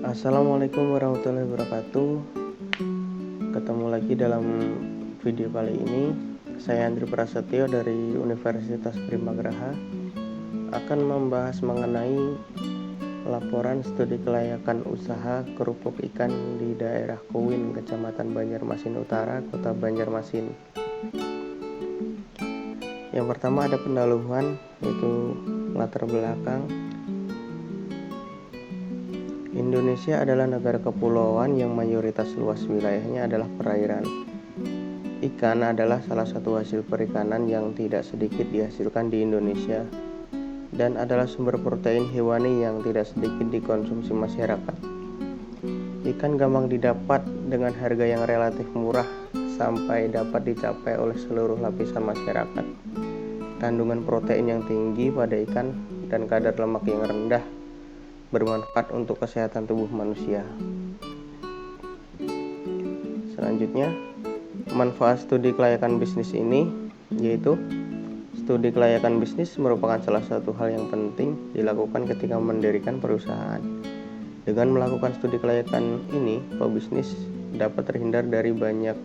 Assalamualaikum warahmatullahi wabarakatuh. Ketemu lagi dalam video kali ini. Saya Andri Prasetyo dari Universitas Primagraha akan membahas mengenai laporan studi kelayakan usaha kerupuk ikan di daerah Kuwin, Kecamatan Banjarmasin Utara, Kota Banjarmasin. Yang pertama ada pendahuluan, yaitu latar belakang. Indonesia adalah negara kepulauan yang mayoritas luas wilayahnya adalah perairan. Ikan adalah salah satu hasil perikanan yang tidak sedikit dihasilkan di Indonesia dan adalah sumber protein hewani yang tidak sedikit dikonsumsi masyarakat. Ikan gampang didapat dengan harga yang relatif murah sampai dapat dicapai oleh seluruh lapisan masyarakat. Kandungan protein yang tinggi pada ikan dan kadar lemak yang rendah bermanfaat untuk kesehatan tubuh manusia. Selanjutnya, manfaat studi kelayakan bisnis ini yaitu studi kelayakan bisnis merupakan salah satu hal yang penting dilakukan ketika mendirikan perusahaan. Dengan melakukan studi kelayakan ini, pebisnis dapat terhindar dari banyak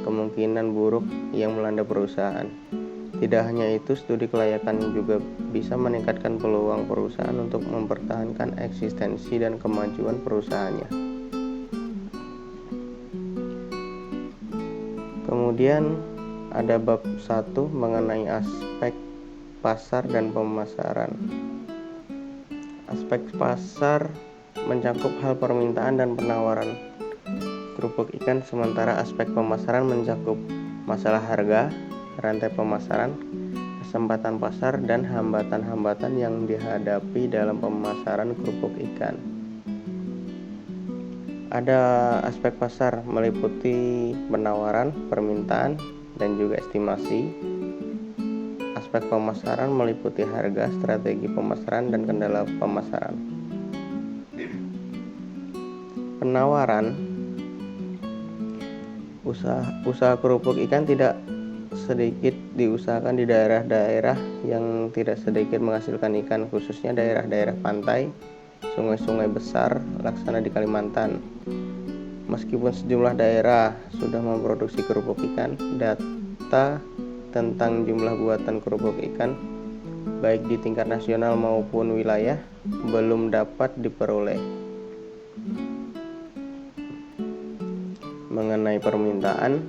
kemungkinan buruk yang melanda perusahaan. Tidak hanya itu, studi kelayakan juga bisa meningkatkan peluang perusahaan untuk mempertahankan eksistensi dan kemajuan perusahaannya. Kemudian ada bab 1 mengenai aspek pasar dan pemasaran. Aspek pasar mencakup hal permintaan dan penawaran kerupuk ikan, sementara aspek pemasaran mencakup masalah harga, rantai pemasaran, kesempatan pasar, dan hambatan-hambatan yang dihadapi dalam pemasaran kerupuk ikan. Ada aspek pasar meliputi penawaran, permintaan, dan juga estimasi. Aspek pemasaran meliputi harga, strategi pemasaran, dan kendala pemasaran. Penawaran. Usaha kerupuk ikan tidak sedikit diusahakan di daerah-daerah yang tidak sedikit menghasilkan ikan, khususnya daerah-daerah pantai, sungai-sungai besar, laksana di Kalimantan. Meskipun sejumlah daerah sudah memproduksi kerupuk ikan, data tentang jumlah buatan kerupuk ikan, baik di tingkat nasional maupun wilayah, belum dapat diperoleh. Mengenai permintaan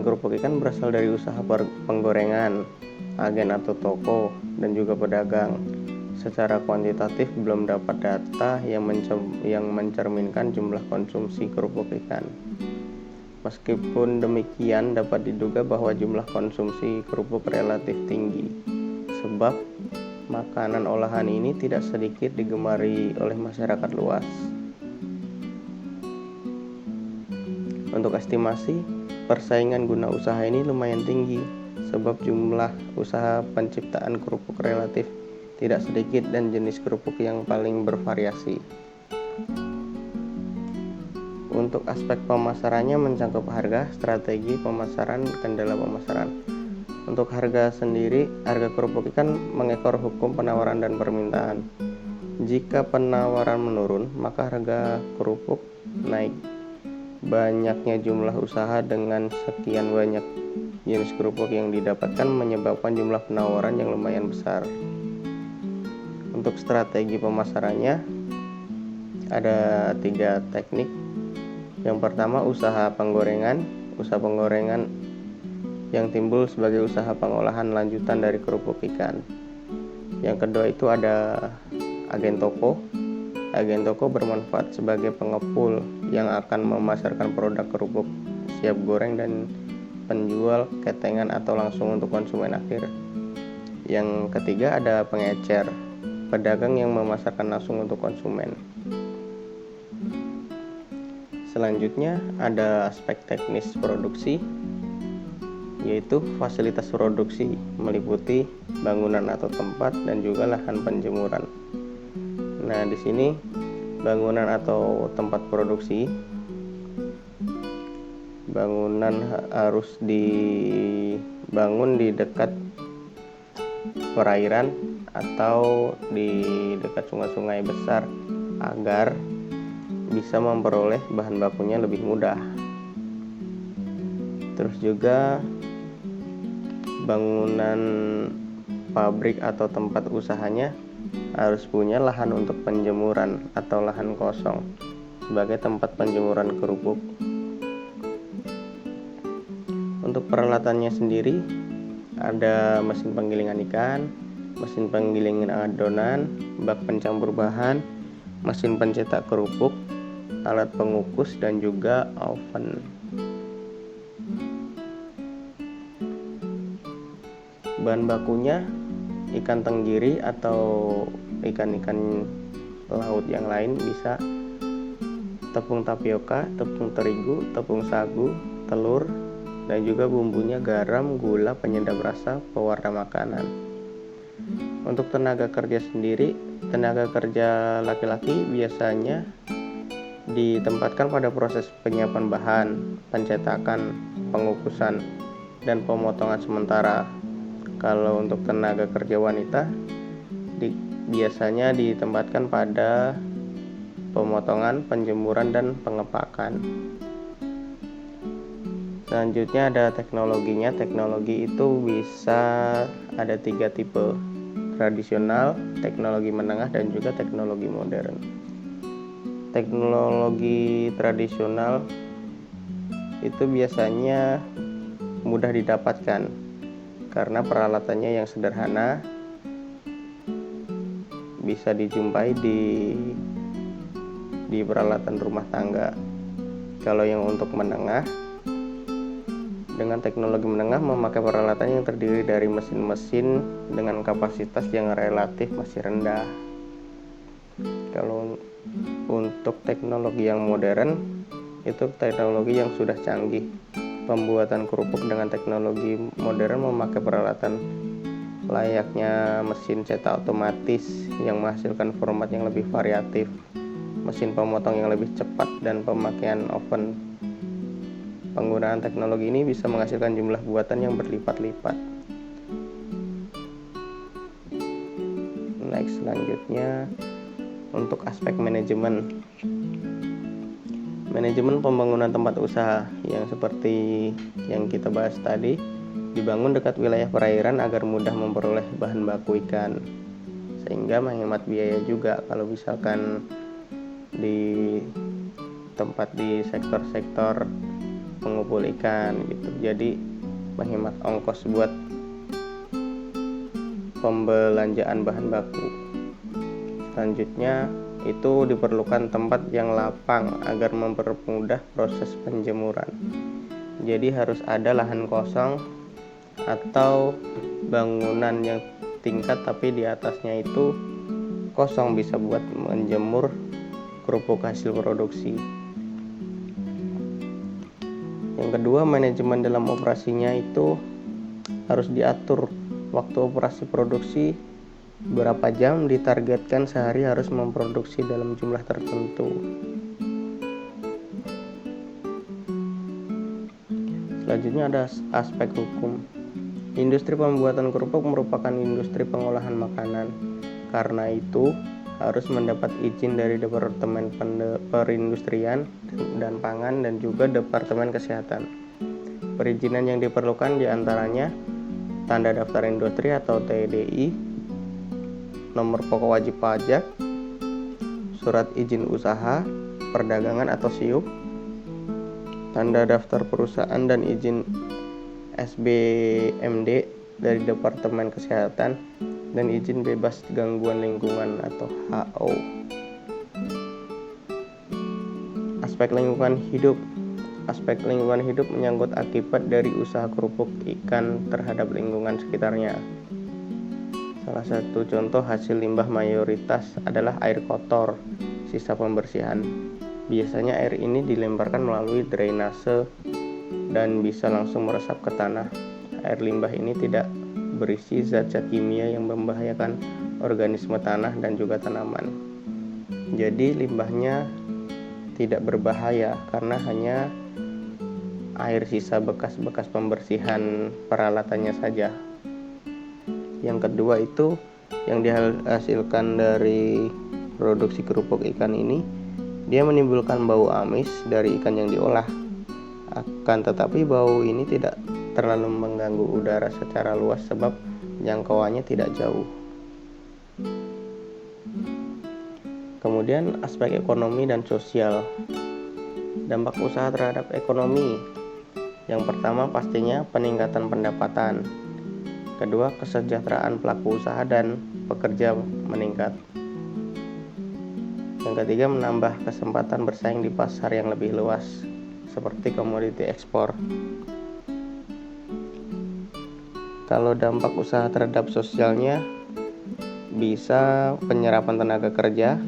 kerupuk ikan berasal dari usaha penggorengan, agen atau toko, dan juga pedagang. Secara kuantitatif belum dapat data yang mencerminkan jumlah konsumsi kerupuk ikan. Meskipun demikian, dapat diduga bahwa jumlah konsumsi kerupuk relatif tinggi, sebab makanan olahan ini tidak sedikit digemari oleh masyarakat luas. Untuk estimasi, persaingan guna usaha ini lumayan tinggi, sebab jumlah usaha penciptaan kerupuk relatif tidak sedikit dan jenis kerupuk yang paling bervariasi. Untuk aspek pemasarannya mencakup harga, strategi pemasaran, kendala pemasaran. Untuk harga sendiri, harga kerupuk ikan mengekor hukum penawaran dan permintaan. Jika penawaran menurun, maka harga kerupuk naik. Banyaknya jumlah usaha dengan sekian banyak jenis kerupuk yang didapatkan menyebabkan jumlah penawaran yang lumayan besar. Untuk strategi pemasarannya ada 3 teknik. Yang pertama, usaha penggorengan. Usaha penggorengan yang timbul sebagai usaha pengolahan lanjutan dari kerupuk ikan. Yang kedua itu ada agen toko. Agen toko bermanfaat sebagai pengepul yang akan memasarkan produk kerupuk siap goreng dan penjual ketengan atau langsung untuk konsumen akhir. Yang ketiga ada pengecer, pedagang yang memasarkan langsung untuk konsumen. Selanjutnya ada aspek teknis produksi, yaitu fasilitas produksi meliputi bangunan atau tempat dan juga lahan penjemuran. Nah, di sini bangunan atau tempat produksi, bangunan harus dibangun di dekat perairan atau di dekat sungai-sungai besar agar bisa memperoleh bahan bakunya lebih mudah. Terus juga bangunan pabrik atau tempat usahanya harus punya lahan untuk penjemuran atau lahan kosong sebagai tempat penjemuran kerupuk. Untuk peralatannya sendiri ada mesin penggilingan ikan, mesin penggilingan adonan, bak pencampur bahan, mesin pencetak kerupuk, alat pengukus, dan juga oven. Bahan bakunya ikan tenggiri atau ikan-ikan laut yang lain, bisa tepung tapioka, tepung terigu, tepung sagu, telur, dan juga bumbunya garam, gula, penyedap rasa, pewarna makanan. Untuk tenaga kerja sendiri, tenaga kerja laki-laki biasanya ditempatkan pada proses penyiapan bahan, pencetakan, pengukusan, dan pemotongan sementara. Kalau untuk tenaga kerja wanita biasanya ditempatkan pada pemotongan, penjemuran, dan pengepakan. Selanjutnya ada teknologinya. Teknologi itu bisa ada 3 tipe: tradisional, teknologi menengah, dan juga teknologi modern. Teknologi tradisional itu biasanya mudah didapatkan karena peralatannya yang sederhana, bisa dijumpai di peralatan rumah tangga. Kalau yang untuk menengah, dengan teknologi menengah memakai peralatan yang terdiri dari mesin-mesin dengan kapasitas yang relatif masih rendah. Kalau untuk teknologi yang modern, itu teknologi yang sudah canggih. Pembuatan kerupuk dengan teknologi modern memakai peralatan layaknya mesin cetak otomatis yang menghasilkan format yang lebih variatif, mesin pemotong yang lebih cepat, dan pemakaian oven. Penggunaan teknologi ini bisa menghasilkan jumlah buatan yang berlipat-lipat. Next, selanjutnya untuk aspek manajemen. Manajemen pembangunan tempat usaha yang seperti yang kita bahas tadi, dibangun dekat wilayah perairan agar mudah memperoleh bahan baku ikan, sehingga menghemat biaya juga kalau misalkan di tempat di sektor-sektor pengumpul ikan gitu. Jadi menghemat ongkos buat pembelanjaan bahan baku. Selanjutnya itu diperlukan tempat yang lapang agar mempermudah proses penjemuran. Jadi harus ada lahan kosong atau bangunan yang tingkat tapi di atasnya itu kosong, bisa buat menjemur kerupuk hasil produksi. Yang kedua, manajemen dalam operasinya itu harus diatur. Waktu operasi produksi berapa jam, ditargetkan sehari harus memproduksi dalam jumlah tertentu. Selanjutnya ada aspek hukum. Industri pembuatan kerupuk merupakan industri pengolahan makanan. Karena itu harus mendapat izin dari Departemen Perindustrian dan Pangan dan juga Departemen Kesehatan. Perizinan yang diperlukan diantaranya tanda daftar industri atau TDI, nomor pokok wajib pajak, surat izin usaha, perdagangan atau SIUP, tanda daftar perusahaan dan izin SBMD dari Departemen Kesehatan, dan izin bebas gangguan lingkungan atau HO. Aspek lingkungan hidup. Aspek lingkungan hidup menyangkut akibat dari usaha kerupuk ikan terhadap lingkungan sekitarnya. Salah satu contoh hasil limbah mayoritas adalah air kotor, sisa pembersihan. Biasanya air ini dilemparkan melalui drainase dan bisa langsung meresap ke tanah. Air limbah ini tidak berisi zat-zat kimia yang membahayakan organisme tanah dan juga tanaman. Jadi limbahnya tidak berbahaya karena hanya air sisa bekas-bekas pembersihan peralatannya saja. Yang kedua itu yang dihasilkan dari produksi kerupuk ikan ini, dia menimbulkan bau amis dari ikan yang diolah. Akan tetapi bau ini tidak terlalu mengganggu udara secara luas sebab jangkauannya tidak jauh. Kemudian aspek ekonomi dan sosial. Dampak usaha terhadap ekonomi. Yang pertama pastinya peningkatan pendapatan. Kedua, kesejahteraan pelaku usaha dan pekerja meningkat. Yang ketiga, menambah kesempatan bersaing di pasar yang lebih luas, seperti komoditi ekspor. Kalau dampak usaha terhadap sosialnya, bisa penyerapan tenaga kerja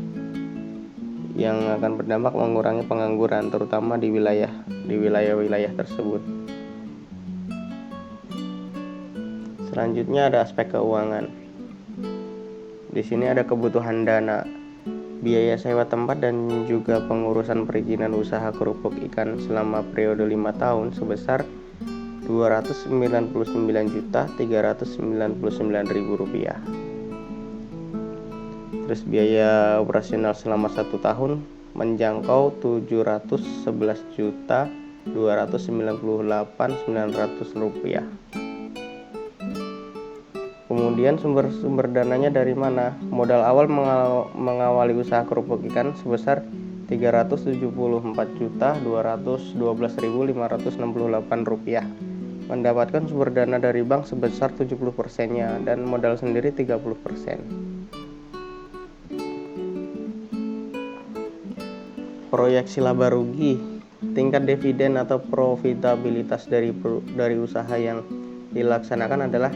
yang akan berdampak mengurangi pengangguran, terutama di wilayah-wilayah tersebut. Selanjutnya ada aspek keuangan. Di sini ada kebutuhan dana, biaya sewa tempat dan juga pengurusan perizinan usaha kerupuk ikan selama periode 5 tahun sebesar Rp299.399.000. Terus biaya operasional selama 1 tahun menjangkau Rp711.298.900. Kemudian sumber dananya dari mana? Modal awal mengawali usaha kerupuk ikan sebesar Rp374.212.568. Mendapatkan sumber dana dari bank sebesar 70%-nya dan modal sendiri 30%. Proyeksi laba rugi. Tingkat dividen atau profitabilitas dari usaha yang dilaksanakan adalah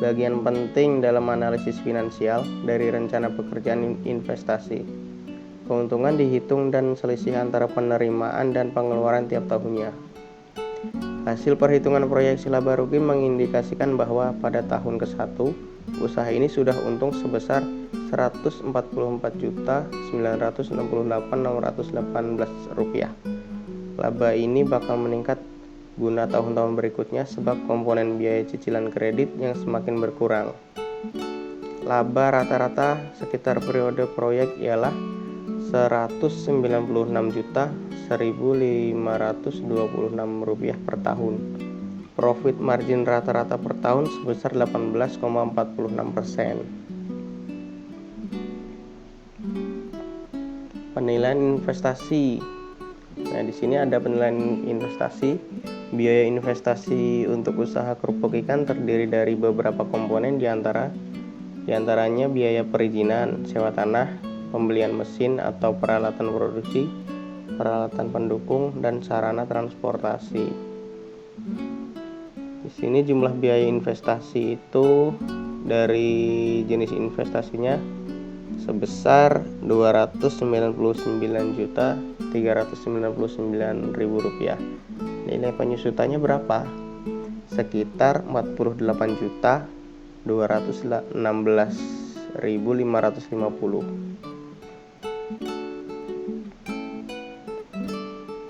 bagian penting dalam analisis finansial dari rencana pekerjaan investasi. Keuntungan dihitung dan selisih antara penerimaan dan pengeluaran tiap tahunnya. Hasil perhitungan proyeksi laba rugi mengindikasikan bahwa pada tahun ke-1, usaha ini sudah untung sebesar Rp144.968.618. Laba ini bakal meningkat guna tahun-tahun berikutnya sebab komponen biaya cicilan kredit yang semakin berkurang. Laba rata-rata sekitar periode proyek ialah Rp196.1.526 per tahun. Profit margin rata-rata per tahun sebesar 18,46%. Penilaian investasi. Nah, di sini ada penilaian investasi. Biaya investasi untuk usaha kerupuk ikan terdiri dari beberapa komponen diantaranya biaya perizinan, sewa tanah, pembelian mesin atau peralatan produksi, peralatan pendukung, dan sarana transportasi. Di sini jumlah biaya investasi itu dari jenis investasinya sebesar Rp299.399.000. Nilai penyusutannya berapa? Sekitar Rp216.550.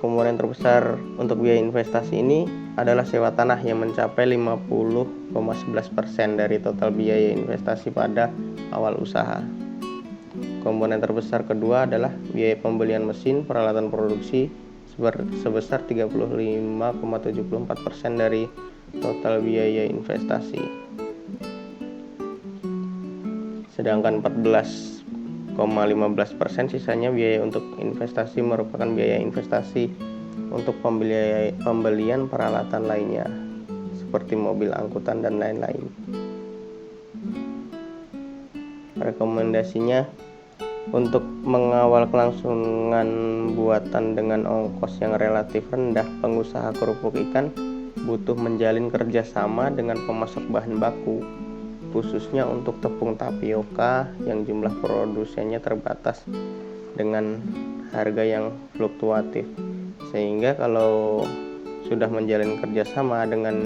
Komponen terbesar untuk biaya investasi ini adalah sewa tanah yang mencapai 50,11% dari total biaya investasi pada awal usaha. Komponen terbesar kedua adalah biaya pembelian mesin peralatan produksi sebesar 35,74% dari total biaya investasi. Sedangkan 14,15% sisanya biaya untuk investasi merupakan biaya investasi untuk pembelian peralatan lainnya seperti mobil angkutan dan lain-lain. Rekomendasinya, untuk mengawal kelangsungan buatan dengan ongkos yang relatif rendah, pengusaha kerupuk ikan butuh menjalin kerjasama dengan pemasok bahan baku, khususnya untuk tepung tapioka yang jumlah produsennya terbatas dengan harga yang fluktuatif. Sehingga kalau sudah menjalin kerjasama dengan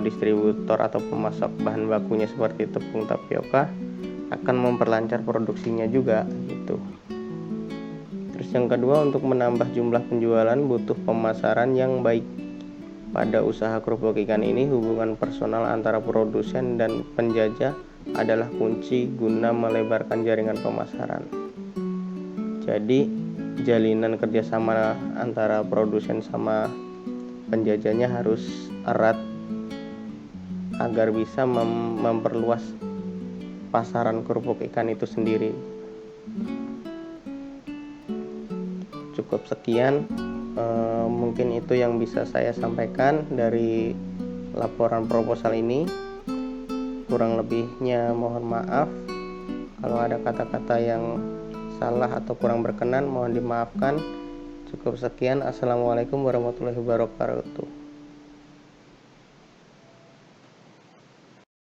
distributor atau pemasok bahan bakunya seperti tepung tapioka, akan memperlancar produksinya juga gitu. Terus yang kedua, untuk menambah jumlah penjualan butuh pemasaran yang baik. Pada usaha kerupuk ikan ini, hubungan personal antara produsen dan penjajah adalah kunci guna melebarkan jaringan pemasaran. Jadi jalinan kerjasama antara produsen sama penjajahnya harus erat agar bisa memperluas pasaran kerupuk ikan itu sendiri. Cukup sekian, mungkin itu yang bisa saya sampaikan dari laporan proposal ini. Kurang lebihnya mohon maaf. Kalau ada kata-kata yang salah atau kurang berkenan mohon dimaafkan. Cukup sekian. Assalamualaikum warahmatullahi wabarakatuh.